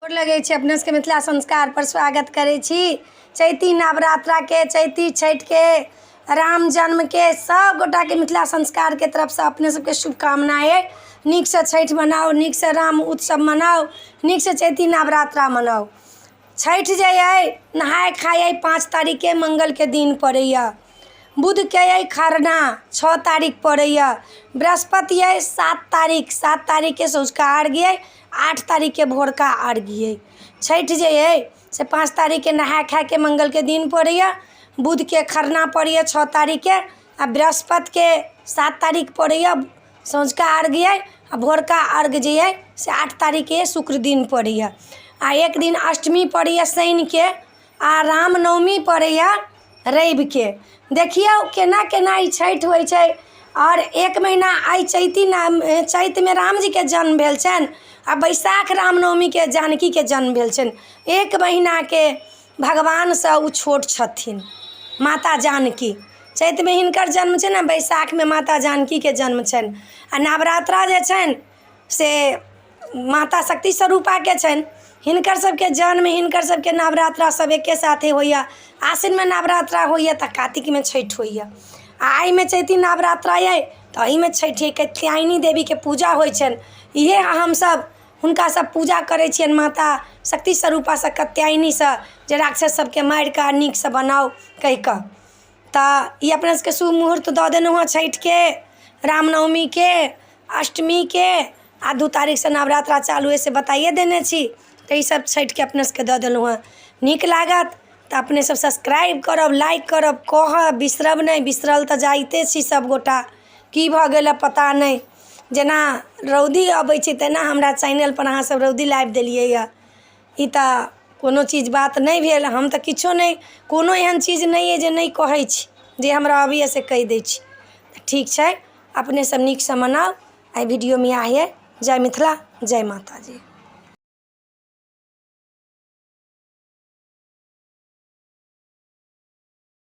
गोर लगै छी अपने सबके मिथिला संस्कार पर स्वागत करै छी। चैती नवरात्रा के, चैती छठ के, राम जन्म के सब गोटा के मिथिला संस्कार के तरफ से अपने सबके शुभकामनाएं। नीक से छठ मनाओ, नीक से राम उत्सव मनाओ, नीक से चैती नवरात्रा मनाओ। छठ जे अइ नहाय खाय 5 तारीख के मंगल के दिन पड़ैया। बुध के अइ खरना 6 तारीख पड़ैया। बृहस्पति अइ 7 तारीख के सँझुका अर्घ्य अइ, 8 तारीख के भोरका अर्घ्य अइ। छठ जे अइ से 5 तारीख के नहाय खाय के मंगल के दिन पड़ैया। बुध के खरना पड़ैया 6 तारीख के, आ बृहस्पति के 7 तारीख पड़ैया सँझुका अर्घ्य अइ, आ भोरका अर्घ्य जे अइ से 8 तारीख के शुक्र दिन पड़ैया। आ एक दिन अष्टमी पड़ैया शनि के, आ रामनवमी पड़ैया रवि के। देखियौ केना केना ई छठि होइ छै। और एक महीना आई चैत में राम जी के जन्म भेल छनि, आ बैसाख रामनवमी के जानकी के जन्म भेल छनि। एक महीना के भगवान से उ छोट छथिन माता जानकी। चैत में हिनकर जन्म छनि, आ बैसाख में माता जानकी के जन्म छनि। आ नवरात्रा जे छनि से माता शक्ति स्वरूपा के छनि। हिनकर सबके जन्म, हिनकर सबके नवरात्रा सब एके साथे होइया। आश्विन में नवरात्रा होइया तो कार्तिक में छठि होइया। आई में चैती नवरात्रा अइ तो एहि में छठि कात्यायनी देवी के पूजा होइ छनि। इहे हम सब हुनका सब पूजा करै छियनि माता शक्ति स्वरूपा से, कात्यायनी से, जे राक्षस सबके मारि कऽ नीक से बनाओ कहि कऽ। तऽ ई अपना सबके शुभ मुहूर्त दऽ देलहुँ हँ छठि के, रामनवमी के, अष्टमी के, आ 2 तारीख से नवरात्रा चालू है से बताइए देने छी। तो ये सब छठि के अपने सबके दऽ देलहुँ हँ। नीक लागत तो अपने सब सब्सक्राइब करब, लाइक करब, कहब, बिसरब नहीं। बिसरल तो जाइते छी सब गोटा, की भऽ गेल पता नहीं। जेना रौदी अबै छै तेना हमरा चैनल पर अहाँ सब रौदी लाबि देलियै यऽ। ई तऽ कोनो चीज बात नहीं भेल। हम तऽ किछो नहीं, कोनो एहन चीज नहीं है जे नहीं कहै छी, जे हमरा अबैए से कहि दै छी। ठीक छै, अपने सब नीक से मनाओ। आई वीडियो में आहे। जय मिथिला, जय माता जी।